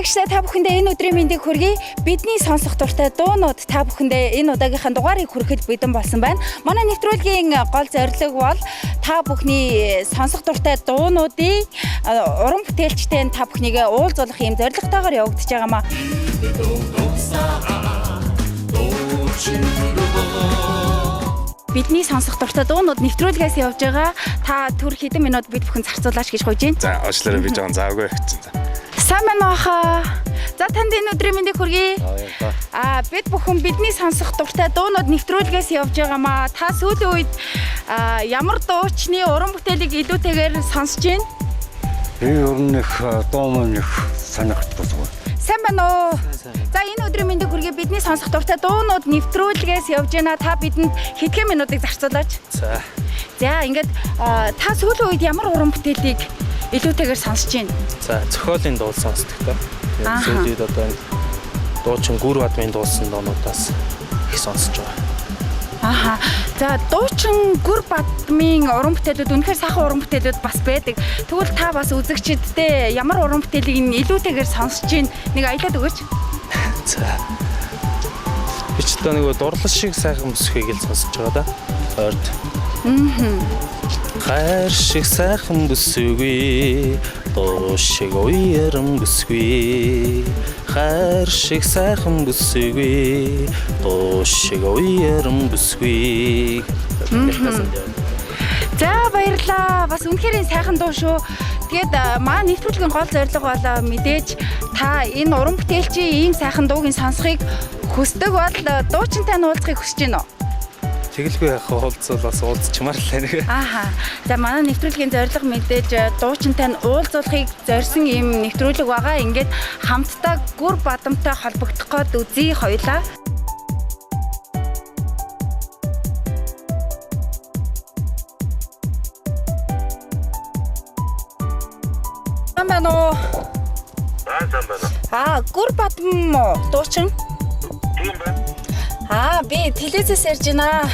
үзэгчдээ та бүхэндээ энэ өдрийн мэндийг хүргэе. Бидний сонсох дуртай дуунууд та бүхэндээ энэ удаагийнхаа дугаарыг хүрэхэд бэлэн болсон байна. Манай нэвтрүүлгийн гол зорилго бол та бүхний сонсох дуртай дуунуудыг уран бүтээлчтэй та бүхнийг уулзуулах юм зорилготойгоор явагдаж байгаамаа. Бидний сонсох дуртай дуунууд нэвтрүүлгээс явж байгаа. Та түр хэдэн минут бид бүхэн зарцуулаач гэж хойж байна. За, уучлаарай би жоон завгүй хэвчээ. Сайн байна уу? За танд энэ өдрийн мэндийг хүргэе. Бид бүхэн бидний сонсох дуртай дуунууд нэвтрүүлгээс явж байгаамаа. Та сүүлийн үед ямар дуучны уран бүтээлийг илүүтэйгээр сонсож байна? Би өрнөх дуун нэг сонирхолтой. Сайн байна уу? За энэ өдрийн мэндийг хүргэе. Бидний сонсох дуртай дуунууд нэвтрүүлгээс явж байна. Та бидэнд хэдхэн минутыг зарцуулаач. За. За ингээд та сүүлийн үед ямар уран бүтээлийг илүүтэйгээр сонсож байна? За зохиолын дуул сонсдог та. Сүүлийн үед одоо энэ дуучин гүр бадмын дуулсан дуунуудаас их сонсож байгаа. За дуучин гүр бадмын уран бүтээлүүд үнэхээр сайхан уран бүтээлүүд бас байдаг. Тэгвэл та бас үзэгчдэд ямар уран бүтээлийг илүүтэйгээр сонсож байна? Нэг аялаад өгөөч. За. Би ч одоо нэг дурлал шиг сайхан бүсхийг л сонсож байгаа да. Ойрд. Хайр шиг сайхан бүсгүй, дуу шиг уяран бүсгүй. Хайр шиг сайхан бүсгүй, дуу шиг уяран бүсгүй. За баярлалаа. Бас үнэхээр сайхан дуу шүү. Тэгээд маа нэвтрүүлгийн гол зорилго бол мэдээж та энэ уран бүтээлчийн ийм сайхан дуугийн сонсохыг хүсдэг бол дуучинтай нь уулзахыг хүсэж байна уу? Тэгэлгүй яах уулзвал бас уулзчмаар л нэг. За манай нэвтрүүлгийн зорилго мэдээж дуучинтай нь уулзуулахыг зорьсон ийм нэвтрүүлэг байгаа. Ингээд хамтдаа гүр бадамтай холбогдох гээд үзье хоёлаа. Сайн уу? Сайн байна. Гүр бадам уу? Дуучин? Тийм байна. Би телевизээс ярьж байна.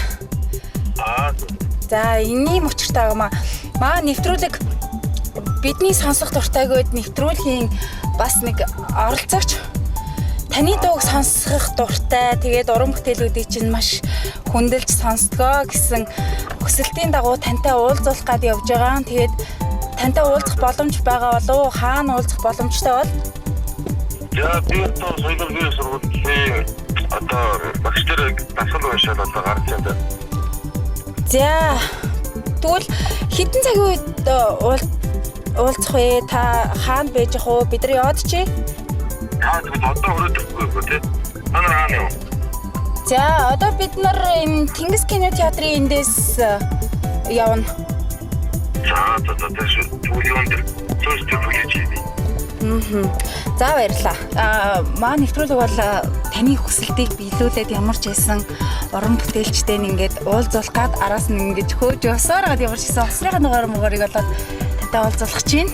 За, энэний учиртай байгаа маа нэвтрүүлэг бидний сонсох дуртайг нэвтрүүлгийн бас нэг оролцогч таны дууг сонсох дуртай тэгээд уран бүтээлүүдийг чинь маш хүндэлж сонсдгоо гэсэн хүсэлтийн дагуу тантай уулзуулах гээд явж байгаа. Тэгээд тантай уулзах боломж байгаа болов уу? Хаана уулзах боломжтой бол? За, би одоо соёлын сургуулийн одоо багштай дасгал уншаад одоо гарч байна. За тэгвэл хэдэн цагийн үед уулзах вэ? Та хаана байж ах вэ? Бид нар яваад чи? Тэгвэл одоо өрөөдөхгүй тий. Манай хаана юу? За одоо бид нар энэ Тэнгис кино театрын эндээс явна. За тэгвэл юу нэр зөвхөн бүлэж ийв. За баярлалаа. Маа нэвтрүүлэг бол таны хүсэлтийг биелүүлээд ямар ч байсан уран бүтээлчтэй ингээд уулзуулах гад араас нь ингэж хөөж өсөөр гад ямар ч гэсэн усрын дугаар мөгөөрийг болоод тантай уулзуулах чинь.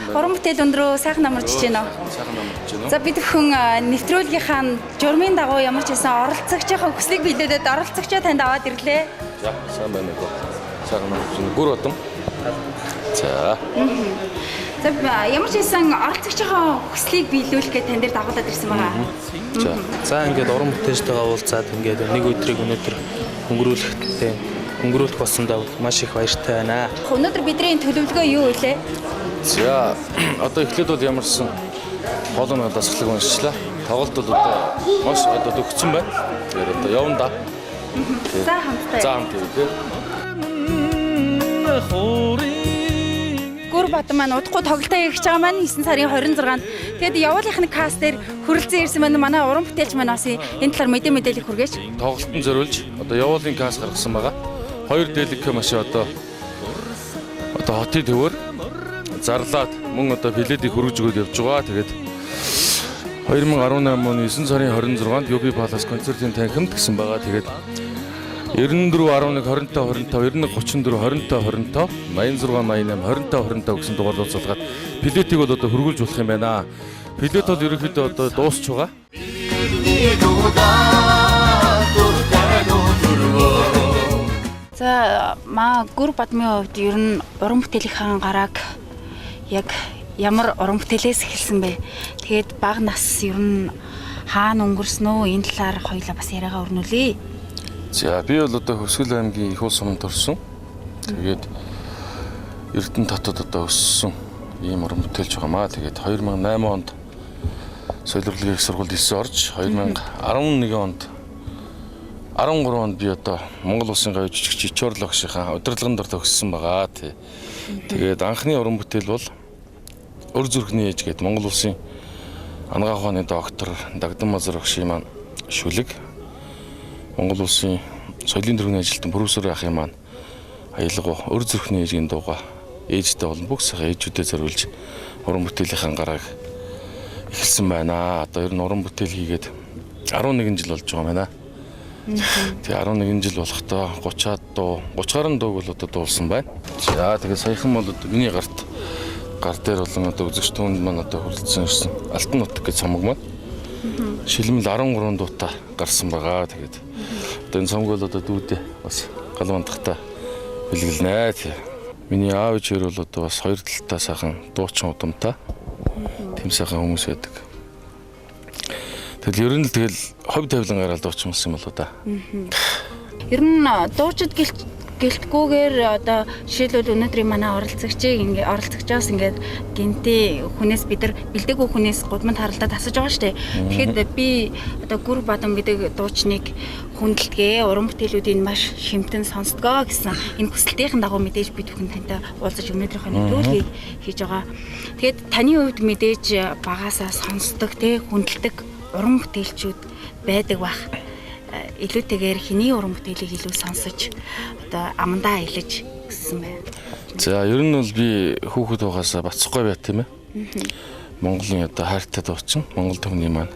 Уран бүтээл өндрөө сайхан намарч байна уу? Сайхан намарч байна уу? За бид бүхэн нэвтрүүлгийнхаа журмын дагуу ямар ч байсан оролцогчийн хүслийг биелүүлээд оролцогчоо танд аваад ирлээ. За, сайн байна уу? Сайхан намарч байна. Гүр бадам. За. За ямар ч байсан оролцогчийн хүслийг биелүүлэх гэж тань дээр дагуулад ирсэн байгаа. За ингээд уран бүтээлчтэйгээ уулзаад ингээд нэг өдрийг өнөөдөр өнгөрүүлэх болсондоо маш их баяртай байна. Өнөөдөр бидний төлөвлөгөө юу вэ? За, одоо эхлээд бол ямарсан хоолойн дасгалыг уншчлаа. Тоглолт бол одоо маш одоо төгссөн байна. Тэгэхээр одоо явна да. За хамтдаа. За хамтдаа. Гүр бадам маань удахгүй тоглолтоо хийж байгаа маань 9 сарын 26-нд. Тэгээд явуулынхны каст дээр хүрэлцэн ирсэн байна. Манай уран бүтээлч маань бас энэ талаар мэдээлэл хүргээж. Тоглолтын зориулж одоо явуулын каст гаргасан байгаа. 2 дэлгэх машин одоо хотын төвөр зарлаад мөн одоо билетийг хөргөж өгөөд явж байгаа. Тэгээд 2018 оны 9 сарын 26-нд UB Palace концертын танхимд гэсэн байгаа. Тэгээд 94 11 25 25 91 34 25 25 86 88 25 25 гэсэн дугаар уулзалгаад плетийг бол одоо хөргүүлж болох юм байна. Плет бол ерөнхийдөө одоо дуусч байгаа. За гүр бадмын хувьд ер нь уран бүтээлийн гарааг яг ямар уран бүтээлээс эхэлсэн бэ? Тэгээд бага нас ер нь хаана өнгөрсөн үү? Энэ талаар хоёулаа бас яриагаа өрнүүлье. За би бол одоо Хөсгөл аймгийн их улс суманд орсон. Тэгээд Эрдэнэ татад одоо өссөн ийм уран бүтээлч байгаамаа. Тэгээд 2008 онд соёл урлагийн их сургуульд элсэн орж 2011 онд 13 онд би одоо Монгол Улсын гавь жижигч Чорл багшийнхаа удирдлаганд орж өгсөн байгаа тий. Тэгээд анхны уран бүтээл бол Өр зүрхний ээж гэдэг Монгол Улсын анагаах ухааны доктор Дагдан Мазар багшийн маань шүлэг Монгол Улсын соёлын төрөний ажилтан профессор ахын маань аялга Өр зүрхний ээжийн дууга ээжтэй болон бүх сайхан ээжүүдэд зориулж уран бүтээлийнхаа гарааг эхэлсэн байна. Одоо ер нь уран бүтээл хийгээд 11 жил болж байгаа юм байна. Тэгээ 11 жил болохдоо 30-аад дуу 30 гаруй дууг бол одоо дуулсан байна. За тэгээ саяхан бол одоо миний гар дээр болон одоо үзэгч түүнд маань одоо хүрэлцсэн ирсэн Алтан нутаг гэж цомог маань шилмэл 13 дуутай гарсан байгаа. Тэгээд одоо энэ цомог бол одоо дүүдээ бас галмандахтаа бэлгэлнэ тий. Миний аав ээжээр бол одоо бас хоёр талтай сайхан дуучин удамтай тэм сайхан хүмүүс байдаг. Тэгэл ер нь л тэгэл ховь тавилан гараад дуучин болсон юм болоо да. Ер нь дуучид гэлтгүүгээр одоо жишээлбэл өнөөдрийн манай оролцогчоос ингээд гинти хүнээс бид нар бэлдээгүй хүнээс гудамд харалдаад асууж байгаа шүү дээ. Тэгэхэд би одоо Гүр Бадам гэдэг дуучныг хүндэлтгээ уран бүтээлүүдийг маш шимтэн сонсдгоо гэсэн энэ хүсэлтийн дагуу мэдээж бид бүхэн тантай уулзаж өнөөдрийнхөө нэвтрүүлгийг хийж байгаа. Тэгэхэд таны хувьд мэдээж багаасаа сонсдог те хүндэлдэг уран бүтээлчүүд байдаг бах. Илүүтэйгээр хэний уран бүтээлийг илүү сонсож одоо амандаа илж гэсэн байна. За ер нь бол би хүүхэд байгаасаа Бацхгүй байт тийм ээ. Монголын одоо хайртай дуучин Монгол төвний маань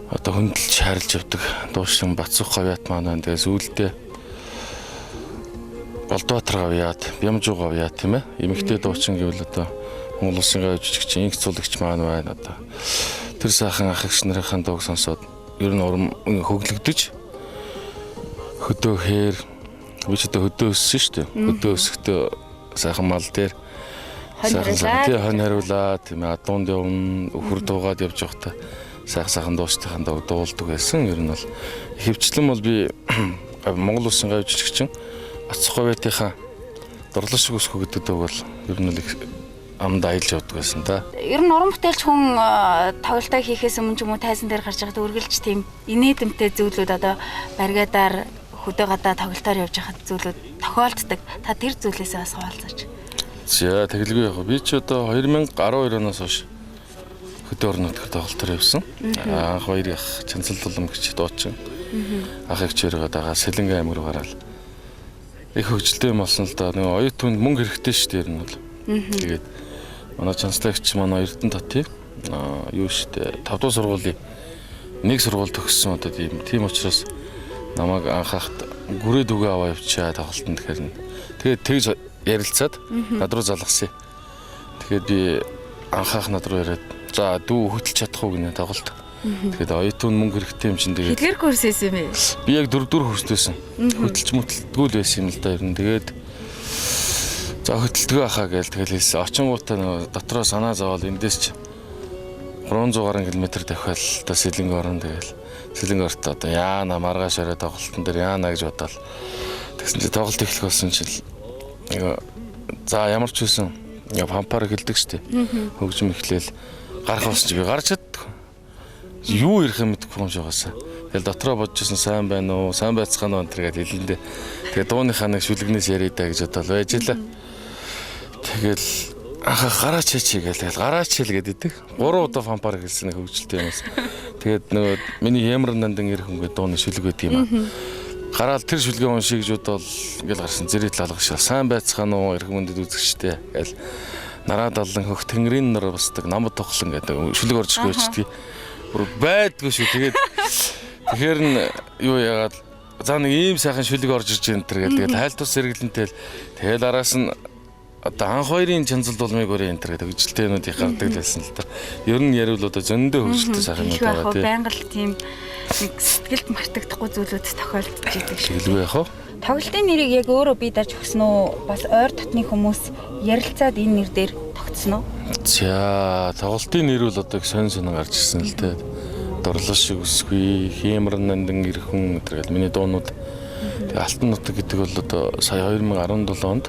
одоо хөндлөж хайрлж явдаг дуушин Бацхгүй байт маань тэгээ сүүлдээ Болдбаатар гавьяад Бямжуу гавьяад тийм ээ. Эмэгтэй дуучин гэвэл одоо Монгол Улсын гавь жижигч инх цулагч маань байна одоо. Тэр сайхан ах эгч нарын дууг сонсоод ер нь уран хөглөгдөж хөдөө хээр би ч одоо хөдөө өссөн шүү дээ. Хөдөө өсөхдөө сайхан мал дээр сайхан хариулаад тийм ээ адуунд явна өхөр дуугаад явж байхдаа сайхан дуустайхан дуулдаг байсан. Ер нь бол хөвчлэн бол би Монгол Улсын гавь жижигчин Бацхгүй байтынхаа дурлал шиг өсгөө гэдэг дууг бол ер нь л амд аялж явдаг байсан та. Ер нь уран бүтээлч хүн тоглолтоо хийхээс өмнө ч юм уу тайзан дээр гарч байхад үргэлж тийм инээдэмтэй зүйлүүд одоо баригадаар хөдөө гадаа тоглолтоор явж байхад зүйлүүд тохиолддог. Та тэр зүйлээсээ бас хуваалцаач. За тэгэлгүй яг би ч одоо 2012 оноос хойш хөдөө орон нутгаар тоглолтоор явсан. Анх хоёр их Чанцал Дулам гэж дуучин. Ах эгчээр байгаа Сэлэнгэ аймаг руу гараад их хөгжилтэй юм болсон л да. Нэг оюут түнд мөнгө хэрэгтэй шүү дээ ер нь бол. Тэгээд манай Чанцлагч манай Эрдэнэ татыг юу штэ 5 дугаар сургуулийн нэг сургууль төгссөн одоо тийм учраас намайг анхаахт гүрээд үгээ аваа явчаа тоглолтод тэгэхээр тэгээд тэгж ярилцаад над руу залгасан. Тэгээд би анхаах над руу яриад за дүү хөтөлж чадах уу гинэ тоглолт. Тэгээд оюутан мөнгө хэрэгтэй юм чинь тэгээд Хэдгээр курсээс юм бэ? би яг 4 курстэйсэн. Хөтөлж мөтөлдгүү л байсан юм л да ер нь. Тэгээд за хөтөлтгөө ахаа гээл тэгэл хэлсэн. Очингуудаа дотроо санаа зовоод эндээс ч 300 гаруй км давхаал та Сэлэнгэ орон тэгэл Сэлэнгэ орт одоо яана маргааш орой тоглолтын дээр яана гэж бодоол. Тэгсэн чинь тоглолт эхлэх болсон чинь за ямар ч үсэн пампаар хэлдэг штеп. Хөгжим эхлээл гарах болсон чи би гарч чаддаг. Юу ирэх юм мэдэхгүй юм шигаасаа. Тэгэл дотроо бодчихсон сайн байна уу? Сайн байцгаана уу гэдэг хэлэндээ. Тэгээ дууныхаа нэг шүлэгнээс яриа даа гэж бодоод байж лээ. Тэгэл гараач чий гээл гараач хэл гэдэг. 3 удаа пампаар хэлсэн хөгжилтэй юмс. Тэгээд нөгөө миний Ямран дандан ирэх хүн гэдэг дууны шүлэг байдаг юм аа. Гараал тэр шүлгээ уншиг гэж бодоод ингээл гарсан зэрэг талгашаа. Сайн байцгаана уу? Ирэх мөндөд үзэгчтэй гээл нараа даллан хөх тэнгэрийн нар басдаг намд тоглон гэдэг шүлэг орж ирчихдэг. Бүр байдгүй шүү. Тэгээд тэгэхээр нь юу яагаад за нэг ийм сайхан шүлэг орж ирж байна энэ гэдэг хайл тус сэргэлэнтэй тэгэл араас нь одоо анх хоёрын чанцал дулмыг өрөө энэ гэдэг хөгжилтэйнүүдийг гардаг л байсан л да. Ер нь яривал одоо зөндөө хөгжилтэй сайхан юм байгаа тийм. Байнга л тийм нэг сэтгэлд мартагдахгүй зүйлүүд тохиолдож идэг шиг. Хэлгүй яах вэ? Тоглолтын нэрийг яг өөрөө бий дарж өгсөн үү? Бас ойр дотны хүмүүс ярилцаад энэ нэр дээр тогтсон уу? За тоглолтын нэр бол одоо их сонь гарч ирсэн л дээ. Дурлал шиг өсгүй, хиймрэн нандин ирхэн гэдэг миний дуунууд. Тэгээ Алтан нутаг гэдэг бол одоо сая 2017 онд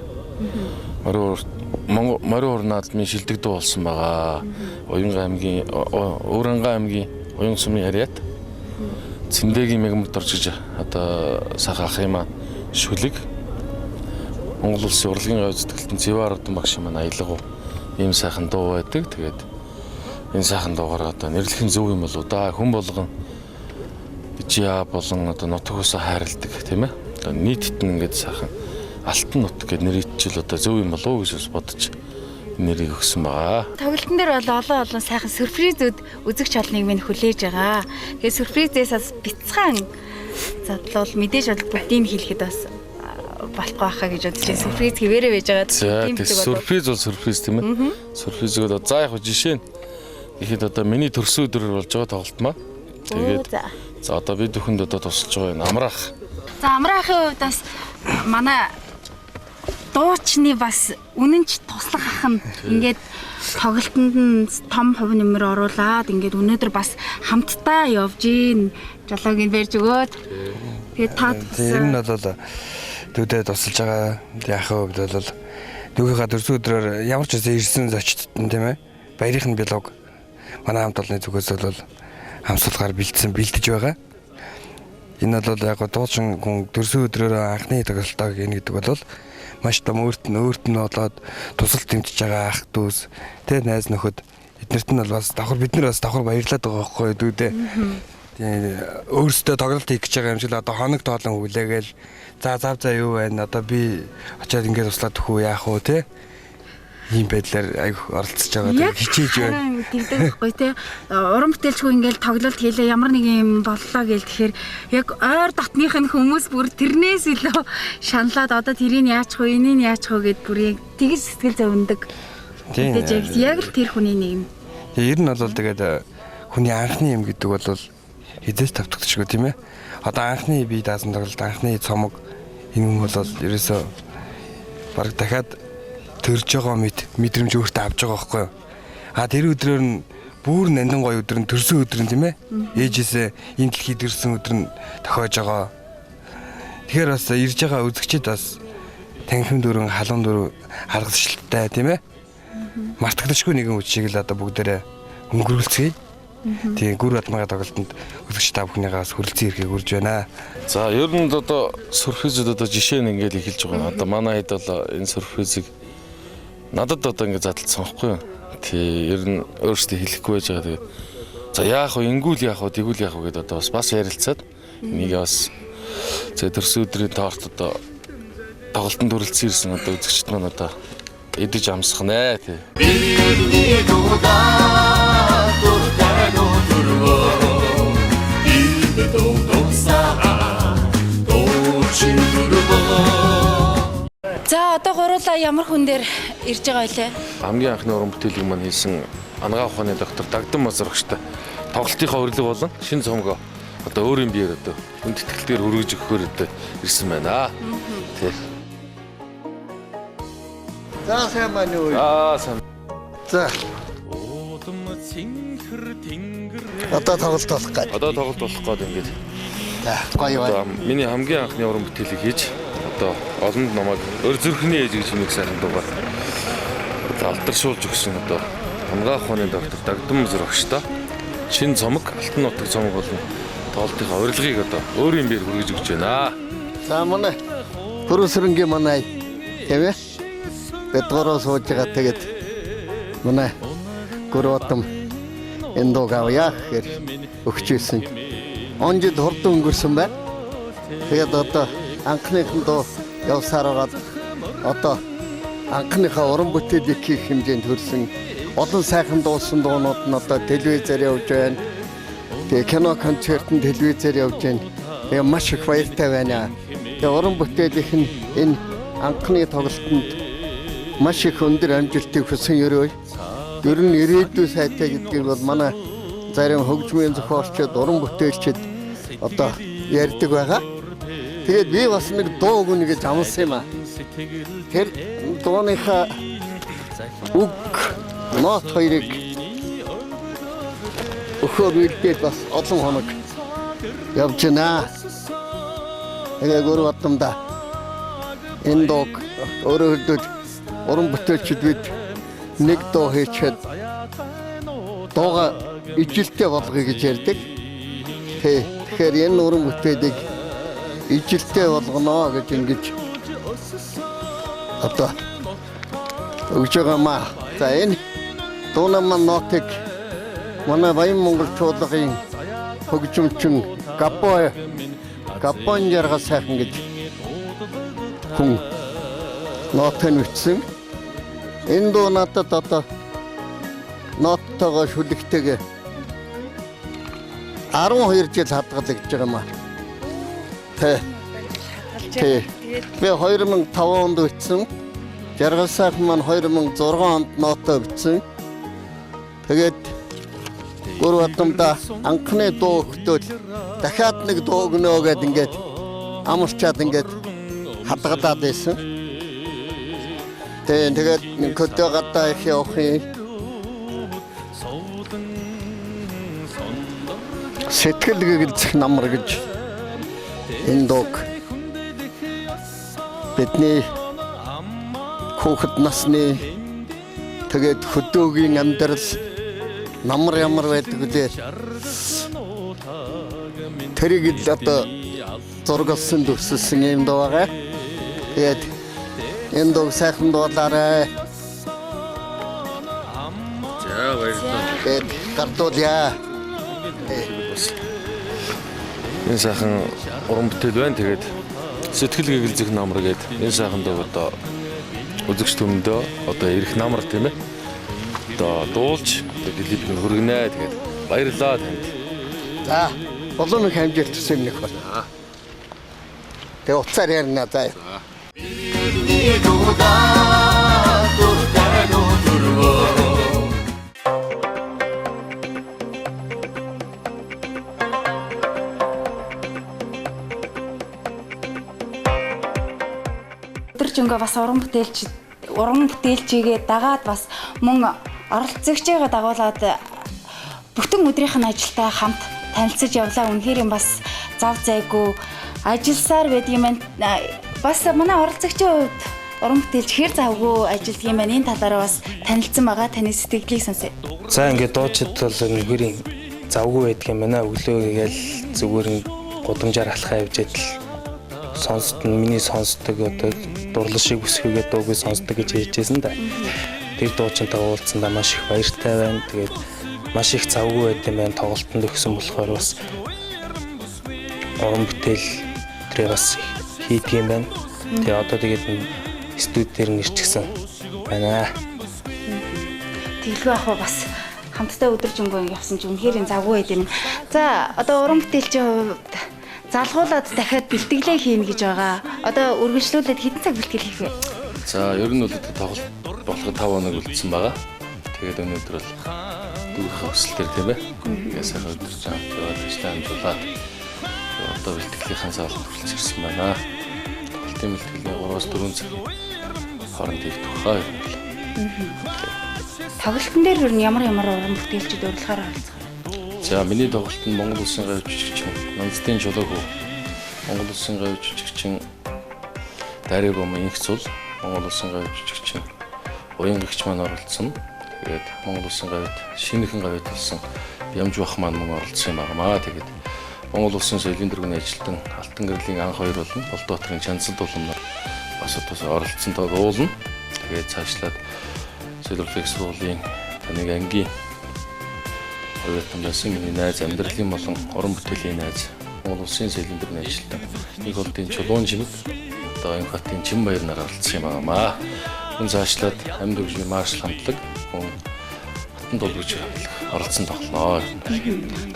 Морио урнаадмын шилдэг дуу болсон байгаа. Өвранга аймгийн Уян сумын харьяат Цэндэгийн мегмут орж иж одоо сахах юм шүлэг Монгол улсын урлагийн гавь зүтгэлтэн Зэвардан багш маань аялга ийм сайхан дуу байдаг. Тэгээд энэ сайхан дуугаар одоо нэрлэх нь зөв юм болоо да. Хүн болгон бижаа болон одоо нутаг усаа хайрладаг тийм ээ. Одоо нийтэд нь ингээд сайхан Алтан нутаг гэдэг нэрийчл одоо зөв юм болоо гэж бодож нэрийг өгсөн байгаа. Тоглолтын дээр бол олон сайхан сюрпризүүд үзэгч олныг минь хүлээж байгаа. Тэгээд сюрпризээс бас бяцхан задлал мэдээж бол бүгдийг хэлэхэд бас болохгүй байхаа гэж бодож байна. Сюрприз хэвээрээ байж байгаа. Тийм сюрприз бол сюрприз тийм ээ. Сюрприз гэдэг одоо за яг жишээ нь ихэд одоо миний төрсөн өдрөөр болж байгаа тоглолт маа. Тэгээд за одоо бид бүхэнд одоо тусалж байгаа энэ амраах. За амраахын хувьд бас манай дуучны бас үнэнч туслах ах нь ингээд тоглолтод нь том хувь нэмэр оруулаад ингээд өнөөдөр бас хамтдаа явж гин жолоогийг барьж өгөөд тэгээд та ер нь бол дүүдэд тусалж байгаа яахаа хувьд бол дүүгийнхаа төрсөн өдрөөр ямар ч үсэн ирсэн зочдод нь тийм ээ баярын билог манай хамт олонны зүгээс бол хамсуулгаар бэлдэж байгаа. Энэ бол яг дуучин хүн төрсөн өдрөөр анхны тоглолтоо гэнэ гэдэг бол маш том өөрт нь болоод тусал тэмцэж байгаа ах дүүс тэ найз нөхөд эднэрт нь бол бас давхар бид нар бас давхар баярлаад байгаа байхгүй дүүдээ. Тэгээ өөрсдөө тоглолт хийх гэж байгаа юм шиг одоо хоног тоолон хүлээгээл за юу байна одоо би очиад ингээд туслаад өгөө яах вэ те ийм байдлаар айгу оролцож байгаа хичээж байна. Тэгдэггүй те уран бүтээлчгүй ингээд тоглолт хийлээ ямар нэг юм боллоо гэл тэгэхээр яг ойр дотных нь хүмүүс бүр тэрнээс илүү шаналаад одоо тэрийг яачих вэ энийг яачих вэ гэд бүр яг тэгж сэтгэл зовндаг. Тэгээд яг л тэр хүний нэг юм. Тэгээ ер нь бол тэгээд хүний анхны юм гэдэг бол хизээс тавтагдчихгүй тийм ээ. Одоо анхны бие даасан тоглолт анхны цомог энэ юм бол ерөөсөө баг дахиад төрж байгаа мэдрэмж өөртөө авч байгаа байхгүй юу. А тэр өдрөөр нь бүр нандин гоё өдөр нь төрсөн өдөр нь тийм ээ. Ээжээсээ энэ дэлхийд ирсэн өдөр нь тохиож байгаа. Тэгэхээр бас ирж байгаа үзэгчид бас танхим дөрөн халуун дөрөв харгасчлалтай тийм ээ. Мартагдчихгүй нэгэн үе шиг л одоо бүгдээрээ өнгөрүүлцгээе. Тэгээ гүр батмага тоглолтод үзэгч та бүхнийгээс хүрэлцэн ирэхийг урьж байна. За ер нь одоо сюрпризүүд одоо жишээ нь ингээд эхэлж байгаа. Одоо манай хэд бол энэ сюрпризийг надад одоо ингээд задлсан байхгүй юу. Тий ер нь өөрсдөө хэлэхгүй байж байгаа. Тэгээ за яах вэ ингүүл яах вэ тэгүүл яах вэ гэдээ одоо бас ярилцаад энийг бас төрсөн өдрийн торт одоо тоглолтод хүрэлцэн ирсэн одоо үзэгчд маань одоо эдэж амсах нэ тий. За одоо гурлаа ямар хүн дээр ирж байгаа вэ? Хамгийн анхны уран бүтээлийг маань хийсэн анагаах ухааны доктор Дагдан Мазрагчтай тоглолтынхаа урилга болон шинэ цомгоо одоо өөрийн биеэр одоо хүн тэтгэлгээр өргөж өгөхөөр одоо ирсэн байна. Тий. За сайн байна уу? Сайн. За. Одоо тоглолт болох гэж. Одоо тоглолт болох гээд ингээд. За гоё байна. Миний хамгийн анхны уран бүтээлийг хийж одоо олонд намайг өр зүрхний ээж гэж нэг сайхан дуугаар алдаршуулж өгсөн одоо анагаах ухааны доктор Дагдан Мазрагчтай шинэ цомог Алтан нутаг цомог болон тоглолтынхаа урилгыг одоо өөрийн биеэр хүргэж өгч байна. За манай Пүрүсрэнгийн манай тийм ээ бэдгороо сууж байгаа тэгээд манай гөрөөтөм энэ дууг авъя гэхээр өгч ирсэн. Онжид хурдан өнгөрсөн байна. Тэгээд одоо анхныхан дуу явсаар байгаа. Одоо анхныхаа уран бүтээлийг хийх хэмжээнд хүрсэн олон сайхан дуусан дуунууд нь одоо телевизээр явж байна. Тэгээ кино концертын телевизээр явж байна. Тэгээ маш их баяртай байна. Тэгээ уран бүтээлийнх нь энэ анхны тоглолтод маш их өндөр амжилтыг хүсэн өрөө. Ер нь ирээдүйн сайтай гэдгийг бол манай зарим хөгжмийн зохиолчид, уран бүтээлчид одоо ярьдаг байгаа. Тэгээд би бас нэг дуу өгнө гэж амласан юм аа. Тэр дууныхаа үг, нот хоёрыг өгөхөөр үлдээд бас олон хоног явж байна. Тэгээ гөр батамда энэ дуу өөрөө хэлбэл уран бүтээлчид бид нэг дуу хийчихэд дууга ижилтэй болгоё гэж ярьдаг. Тэгэхээр энэ уран бүтээлийг ижилтэй болгоно гэж ингэж одоо өгж байгаамаа. За энэ дуунаман нотыг манай Баян Монгол чуулгын хөгжимчин Гапон ярга сайхан гэж хүн нотыг бичсэн. Энэ дуу надад одоо ноттойгоо шүлэгтэйг 12 жил хадгалагдж байгаа маа. Тэ. Би 2005 онд бичсэн. Жаргал сайхан маань 2006 онд нотоо бичсэн. Тэгээд гөр батамда анхны дуу өгтөл дахиад нэг дуу өгнө гэд ингээд амарчаад ингээд хадгалаад байсан. Тэгээд нэг хөдөө гадаа их явах юм. Сэтгэл гэгэлцэх намар гэж энэ дууг бидний хүүхэд насны тэгээд хөдөөгийн амьдрал намар ямар байдаг вэ? Тэрийг л одоо зургалсан дүрсэлсэн юм дуу байгаа. Тэгээд энэ дуу сайхан дуулаарай. За баярлалаа. Тэгээд гартуулъя. Энэ сайхан уран бүтээл байна. Тэгээд сэтгэл гэгэлзэх намар гээд энэ сайхан дуу одоо үзэгч түмэндөө одоо ирэх намар тийм ээ. Одоо дуулж одоо клипийг хөргөнэ. Тэгээд баярлалаа танд. За болон их амжилт хүсье нэг байна. Тэгээ уцаар ярина заа. Өдөржингөө бас уран бүтээлчигээ дагаад бас мөн оролцогчойгоо дагуулад бүтэн өдрийнх нь ажилтай хамт танилцж явлаа. Үнэхээр бас зав зайгүй ажилласаар байдаг юм байна. Бас манай оролцогчийн хувьд уран бүтээлч хэр завгүй ажилтг юм байна. Энэ талаараа бас танилцсан байгаа. Таны сэтгэлийг сонсъё. За ингээд дуучид бол үнэхээр завгүй байдаг юм байна. Өглөө гээл зүгээр гудамжаар алхаа явж идэл сонсдог, миний сонсдог одоо дурлал шиг үсгэгээ дуугүй сонсдог гэж хэлжсэн да. Тэр дуучинтай уулзсандаа маш их баяртай байна. Тэгээд маш их завгүй байд юм байна. Тоглолтод өгсөн болохоор бас уран бүтээл тэрээ бас хийдэг юм байна. Тэгээ одоо тэгээд студи дээр нэрчгсэн байна. Тэглгүй ах бас хамтдаа өдөржингөө явсан ч үнэхээр завгүй байд юм. За одоо уран бүтээлчийн хувьд залгуулад дахиад бэлтгэлээ хийнэ гэж байгаа. Одоо үргэлжлүүлээд хэдэн цаг бэлтгэл хийх вэ? За ер нь бол одоо тоглолт болоход 5 хоног үлдсэн байгаа. Тэгээд өнөөдөр бол дүүх хөсөлтөр тийм ээ. Тэгээд сайхан өдөрж яваад ажиллаа амжуулаад одоо бэлтгэлийнхаа зааланд хүрэлцэж ирсэн байна. Тоглолтын бэлтгэлийн 3-4 цагийн хооронд хийгдэх баха. Тоглолтын дээр юу ямар уран бүтээлчид урилгаараа оролцох вэ? За миний тоглолт нь Монгол Улсын гавь жүжигчин Нандтын Чулуугүй, Монгол Улсын гавь жүжигчин Дариг Бомын инх цул, Монгол Улсын гавь жүжигчин Уян гэгч маань оролцсон. Тэгээд Монгол Улсын гавьд шинэхэн гавь төлсөн Ямж бах маань мөн оролцсон юм аа. Тэгээд Монгол Улсын соёлын дэргэний ажилтан Алтан гэрлийн анх хоёр болон Болдбаатарын Чансал дулмаар бас оролцсон дуулна. Тэгээд цаашлаад Сөүлрэх сургуулийн таныг ангийн Ойлтомлсон миний найз амьдралын болон уран бүтээлийн найз Монгол Улсын соёлын дэргэний ажилтан нэг холдын Чулуун жимэг одоо энэ хотын Жимбаяр нар оролцсон юм аа. Хүн цаашлаад амьд хөгжмийн маршал хамтлаг хүн хатан дуулж оролцсон тоглолоо.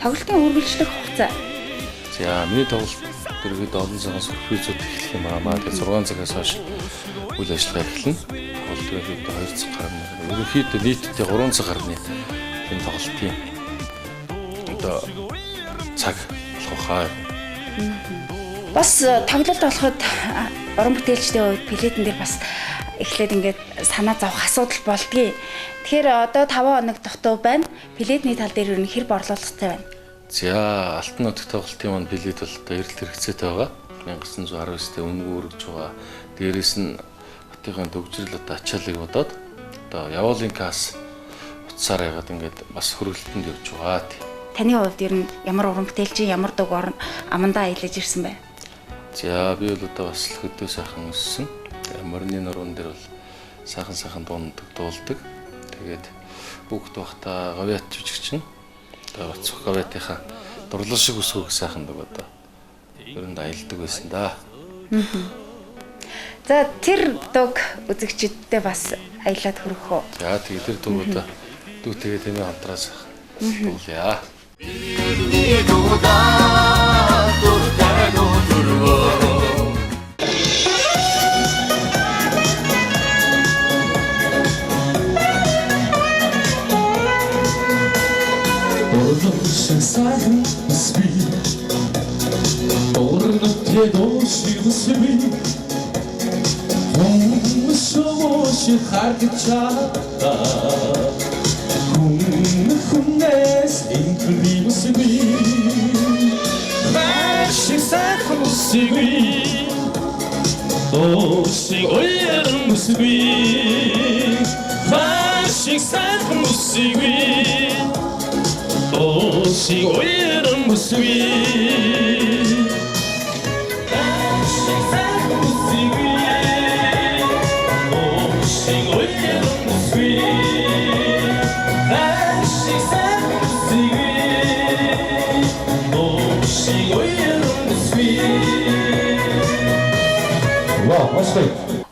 Тоглолтын үргэлжлэх хугацаа. За миний тоглолт дэргэд олон цагаан сюрпризүүд эхлэх юм аа. Тэгээд 6 цагаас хойш үйл ажиллагаа эхэлнэ. Тоглолтын 2 цаг гарна. Ерөнхийдөө нийтдээ 3 цаг гарны энэ тоглолтын одоо цаг болох хаа. Бас тоглолт болоход уран бүтээлчдийн хувьд плетэн дээр бас эхлээд ингээд санаа зовох асуудал болдгийг. Тэгэхээр одоо 5 хоног дутуу байна. Плетний тал дээр ер нь хэр борлуулалттай байна? За алтан нутаг тоглолтын маань билет бол одоо эрэлт хэрэгцээтэй байгаа. 1919-т үнэгүй өргөж байгаа. Дээрээс нь хотын төгжрөл одоо ачаалыг бодоод одоо явуулын касс утсаар ягаад ингээд бас хөргөлтөнд явж байгаа. Таны хувьд ер нь ямар уран бүтээлч ямар дог амандаа аялаж ирсэн бэ? За би бол одоо бас хөдөө сайхан өссөн. Морины нуруунд дээр бол сайхан дуундаг дуулдаг. Тэгээд бүгд бахта гавьяат жүжигчин. Одоо бацх гавьяатынхаа дурлал шиг өсгөх сайхан дог одоо ер нь аялдаг байсан да. За тэр дог үзэгчдтэй бас аялаад хүрэх үү? За тэгээд тэр дуугаа дүүтэйгээ тэмээ хамтраас дуулъя.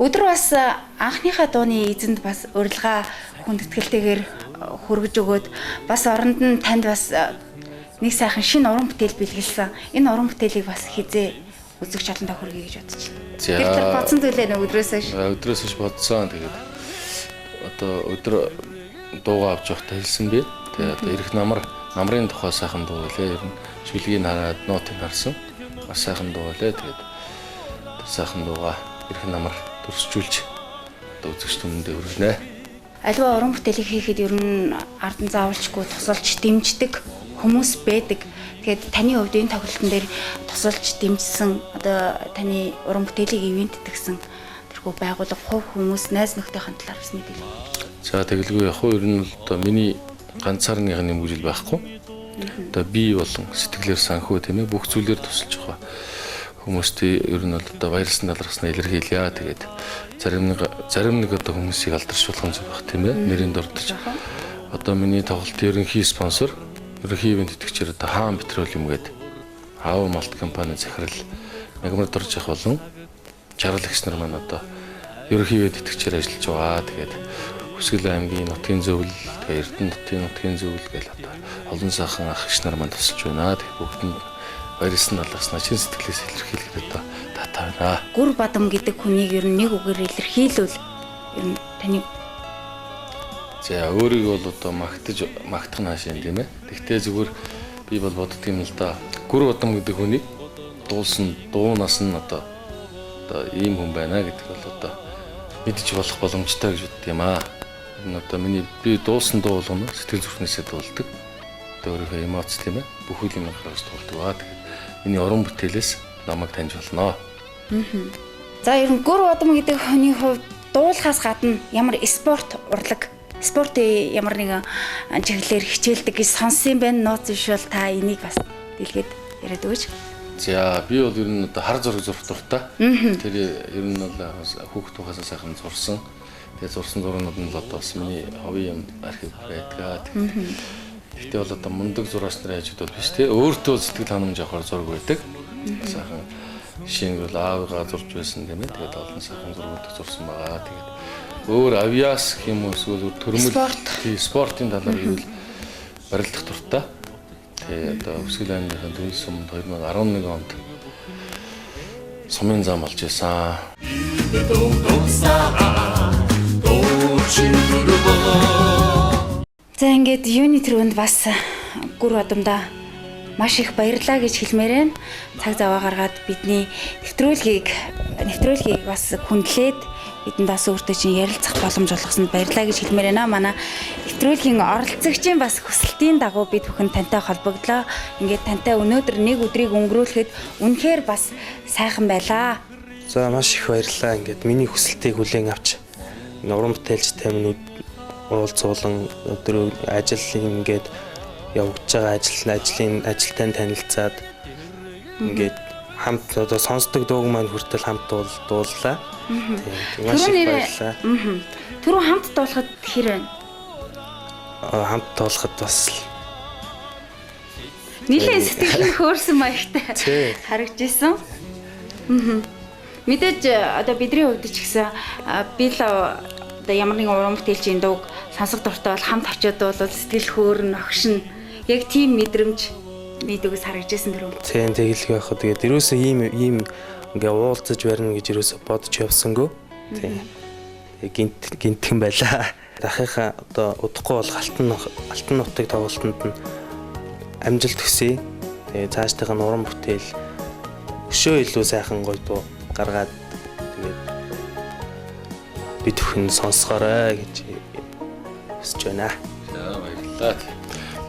Өдөр бас анхныхаа дууны эзэнд бас урилга хүндэтгэлтэйгээр хүргэж өгөөд бас оронд нь танд бас нэг сайхан шинэ уран бүтээл бэлгэлсэн. Энэ уран бүтээлийг бас хизээ үзэгч олондоо хүргэе гэж бодож байна. Тэр бодсон зүйлээ нэг өдрөөс хойш. Өдрөөс хойш бодсон. Тэгээд одоо өдөр дуугаа авч явахдаа хэлсэн би. Тэгээд одоо ирэх намрын тухай сайхан дуу байлаа. Ер нь шүлгийг хараад нотыг харсан. Бас сайхан дуу байлаа. Тэгээд сайхан дуугаа ирэх намар төрсчүүлж одоо үзэгч түмэндээ өргөнэ. Аливаа уран бүтээлийг хийхэд ер нь ардан заавалчгүй тусалж дэмждэг хүмүүс байдаг. Тэгээд таны хувьд энэ тоглолтын дээр тусалж дэмжсэн одоо таны уран бүтээлийг ивенттгсэн тэрхүү байгууллага, хувь хүмүүс, найз нөхдөйхөн талаар бас мэдээлэл. За тэгэлгүй яг хөө ер нь одоо миний ганцаарныхын нэмгэл байхгүй. Одоо би болон сэтгэлээр санхүү тийм ээ бүх зүйлээр тусалж байгаа. Хүмүүстээ ер нь бол одоо баярлсан талархснаа илэрхийлье. Тэгээд зарим нэг одоо хүмүүсийг алдаршуулах зүйл байх тийм ээ. Нэрийн дурдж. Одоо миний тоглолтын ерөнхий спонсор, ерөнхий ивент тэтгэгчээр одоо Хаан Петролиум гээд Аав малт компани захирал Мегмард орж явах болон Жаргал агч нар маань одоо ерөнхий ивент тэтгэгчээр ажиллаж байгаа. Тэгээд Хүсгэл аймгийн нутгийн зөвлөл, тэгээд Эрдэнэ нутгийн нутгийн зөвлөл гээд одоо олон сайхан агч нар маань тусалж байна. Тэгээд бүгдэнд баярлсан таласнаа чин сэтгэлээс илэрхийлэхэд одоо татаа байна. Гүр Бадам гэдэг хүнийг ер нь нэг үгээр илэрхийлвэл ер нь таны за өөрийгөө бол одоо магтах наашин тийм ээ. Тэгтээ зүгээр би бол боддөг юм л да. Гүр Бадам гэдэг хүнийг дуулсан дуунаас нь одоо ийм хүн байна гэдэг бол одоо мэдж болох боломжтой гэж бодд юм аа. Энэ одоо би дуулсан дуу болгоно сэтгэл зүрхнээсээ дуулдаг. Одоо өөрийнхөө эмоц тийм ээ. Бүх үеийн гаргаж дуулдаг. Тэгээд миний уран бүтээлээс намайг таньж болно. За ер нь Гүр Бадам гэдэг хүний хувьд дуулахаас гадна ямар спорт урлаг, спортын ямар нэгэн чиглэлээр хичээлдэг гэж сонссон байна. Нууц биш бол та энийг бас дэлгээд яриад өгөөч. За би бол ер нь одоо хар зураг зурх дуртай. Тэр ер нь бол хүүхд тухаасаа сайхан зурсан. Тэгээд зурсан зургууд нь л одоо бас миний хобби юм архив байдаг. Гэхдээ бол одоо мундаг зураач нарын хажууд бол биш те. Өөртөө сэтгэл ханамж авахар зураг байдаг. Сайхан жишээ нь бол аавыгаа зурж байсан тийм ээ. Тэгээд олон сайхан зургууд зурсан байгаа. Тэгээд өөр авиас гэх юм уу эсвэл төрмөл спортын талаар ивэл барилдах дуртай. Тэгээ одоо Өсгөл аймгийн Дүнс суманд 2011 онд сумын зам болж исэн. За ингээд юуны төрөнд бас гүр удамдаа маш их баярлаа гэж хэлмээр байна. Цаг зав гаргаад бидний нэвтрүүлгийг бас хүндлээд бидэнд бас өөртөө чинь ярилцах боломж олгосонд баярлаа гэж хэлмээр байна. Манай нэвтрүүлгийн оролцогчийн бас хүсэлтийн дагуу бид бүхэн тантай холбогдлоо. Ингээд тантай өнөөдөр нэг өдрийг өнгөрүүлэхэд үнэхээр бас сайхан байлаа. За маш их баярлалаа. Ингээд миний хүсэлтийг хүлээн авч уран бүтээлчтэй минь уулзуулан өдөр ажил ингээд явагдаж байгаа ажилтай танилцаад ингээд хамт одоо сонсдог дууг маань хүртэл хамт дууллаа. Тийм маш их баярлалаа. Түрүү хамт дуулахад хэр байна? Хамт дуулахад бас нэлээд сэтгэл хөөрсөн маягтай харагдажсэн. Мэдээж одоо бидний хувьд ч гэсэн би л одоо ямар нэгэн уран бүтээлчийн дууг сонсох дуртай бол хамт очиод бол сэтгэл хөөрн огшин яг тийм мэдрэмж мэдээс харагдажсэн дөрөв. Тийм тэгэлгүй яхаа тэгээд ерөөсөө ийм ингээ уулзаж барина гэж ерөөсөө бодож явсангүй. Тийм. Гинтхэн байлаа. Дахийнхаа одоо удахгүй бол алтан нутаг тоглолтод нь амжилт хүсье. Тэгээд цаашдынхаа уран бүтээл өшөө илүү сайхан гоё дуу гаргаад тэгээд бид бүхэн сонсгоорой гэж хүсэж байна. За баярлалаа.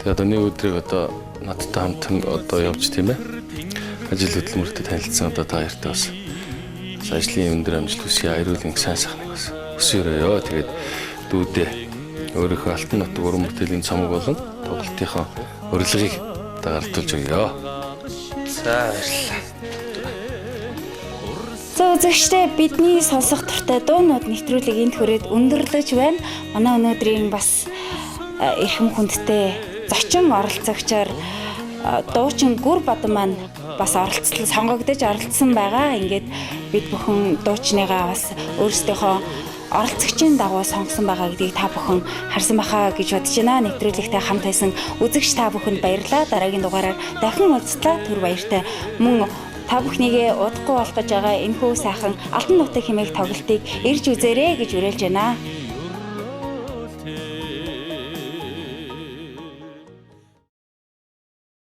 Тэгээд одоо нэг өдрийг одоо надтай хамт одоо явж тийм ээ. Ажил хөдөлмөртэй танилцсан одоо та хоёртай бас ажлын өндөр амжилт хүсье, аюулын сайн сайхныг бас хүсээрээ. Тэгээд дүүдээ өөрийнхөө алтан нутаг уран бүтээлийн цомог болон тоглолтынхаа урилгыг дагартуулж өгье. За баярлалаа. За үзэгчдээ бидний сонсох дуртай дуунууд нэвтрүүлэг энд хүрээд өндөрлөж байна. Манай өнөөдрийн бас эрхэм хүндтэй зочин оролцогчоор дуучин Гүр Бадан маань бас сонгогдож оролцсон байгаа. Ингээд бид бүхэн дуучныгаа бас өөрсдийнхөө оролцогчийн дагуу сонгосон байгаа гэдгийг та бүхэн харсан байхаа гэж бодож байна. Нэвтрүүлэгтэй хамт байсан үзэгч та бүхэнд баярлалаа. Дараагийн дугаараар дахин уулзлаа. Түр баяртай. Мөн та бүхнийгээ удахгүй болгож байгаа энэхүү сайхан алтан нутаг хэмээх тоглолтыг ирж үзээрэй гэж уриалж байна.